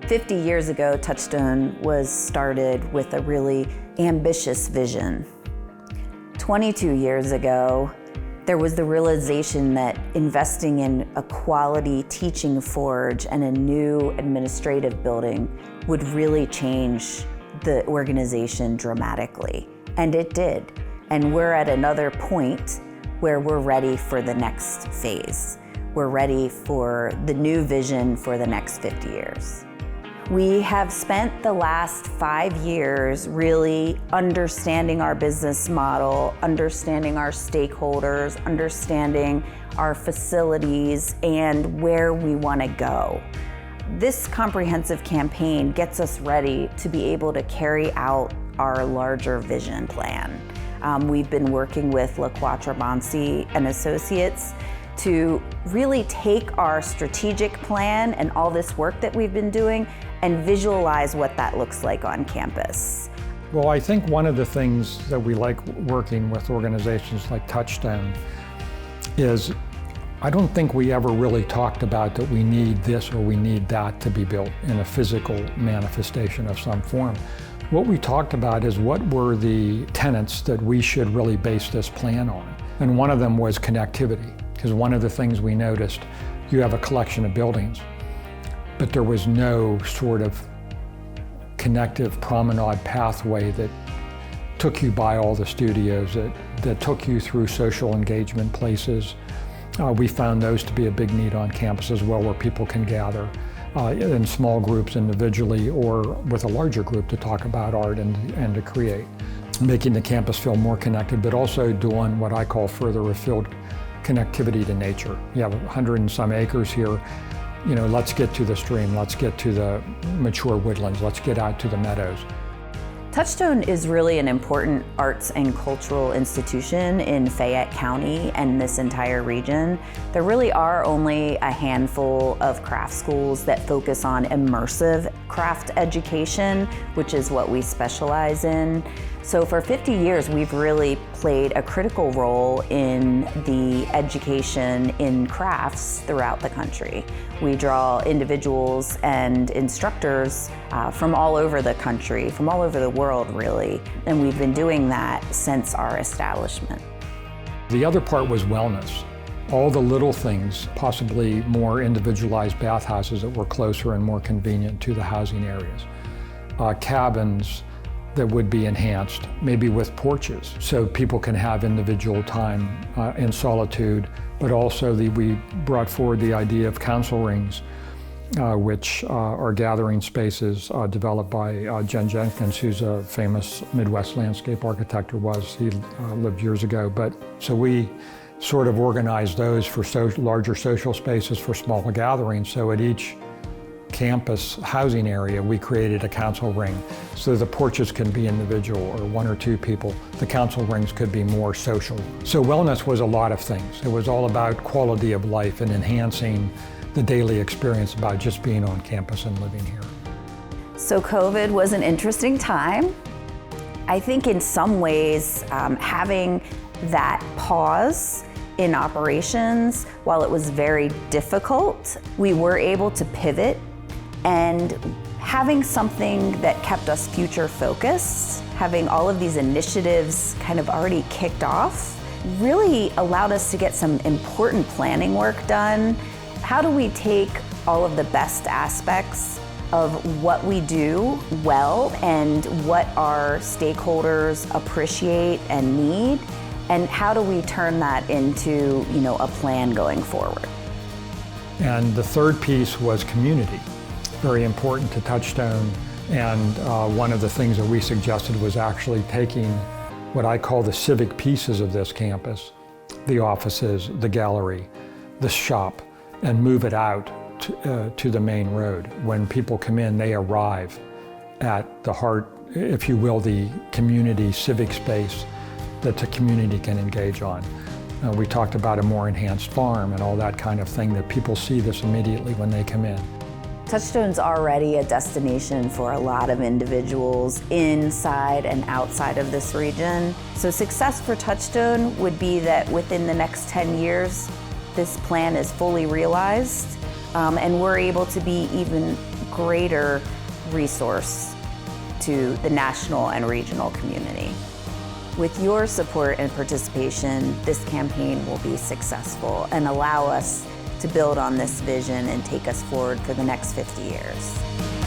50 years ago, Touchstone was started with a really ambitious vision. 22 years ago, there was the realization that investing in a quality teaching forge and a new administrative building would really change the organization dramatically. And it did. And we're at another point where we're ready for the next phase. We're ready for the new vision for the next 50 years. We have spent the last 5 years really understanding our business model, understanding our stakeholders, understanding our facilities, and where we want to go. This comprehensive campaign gets us ready to be able to carry out our larger vision plan. We've been working with LaQuatra, Bonci and Associates to really take our strategic plan and all this work that we've been doing and visualize what that looks like on campus. Well, I think one of the things that we like working with organizations like Touchstone is I don't think we ever really talked about that we need this or we need that to be built in a physical manifestation of some form. What we talked about is what were the tenets that we should really base this plan on. And one of them was connectivity, because one of the things we noticed, you have a collection of buildings, but there was no sort of connective promenade pathway that took you by all the studios, that took you through social engagement places. We found those to be a big need on campus as well, where people can gather in small groups individually or with a larger group to talk about art and to create. Making the campus feel more connected, but also doing what I call further afield connectivity to nature. You have 100 and some acres here. You know, let's get to the stream, let's get to the mature woodlands, let's get out to the meadows. Touchstone is really an important arts and cultural institution in Fayette County and this entire region. There really are only a handful of craft schools that focus on immersive craft education, which is what we specialize in. So for 50 years, we've really played a critical role in the education in crafts throughout the country. We draw individuals and instructors from all over the country, from all over the world, really. And we've been doing that since our establishment. The other part was wellness. All the little things, possibly more individualized bathhouses that were closer and more convenient to the housing areas. Cabins that would be enhanced, maybe with porches, so people can have individual time in solitude, but also we brought forward the idea of council rings, which are gathering spaces developed by Jen Jenkins, who's a famous Midwest landscape architect, he lived years ago. But so we sort of organized those for larger social spaces for smaller gatherings. So at each campus housing area, we created a council ring. So the porches can be individual or 1 or 2 people. The council rings could be more social. So wellness was a lot of things. It was all about quality of life and enhancing the daily experience about just being on campus and living here. So COVID was an interesting time. I think in some ways, having that pause in operations, while it was very difficult, we were able to pivot, and having something that kept us future focused, having all of these initiatives kind of already kicked off, really allowed us to get some important planning work done. How do we take all of the best aspects of what we do well and what our stakeholders appreciate and need, and how do we turn that into, a plan going forward? And the third piece was community, very important to Touchstone. And one of the things that we suggested was actually taking what I call the civic pieces of this campus, the offices, the gallery, the shop, and move it out to the main road. When people come in, they arrive at the heart, if you will, the community civic space that the community can engage on. We talked about a more enhanced farm and all that kind of thing, that people see this immediately when they come in. Touchstone's already a destination for a lot of individuals inside and outside of this region. So success for Touchstone would be that within the next 10 years, this plan is fully realized, and we're able to be even greater resource to the national and regional community. With your support and participation, this campaign will be successful and allow us to build on this vision and take us forward for the next 50 years.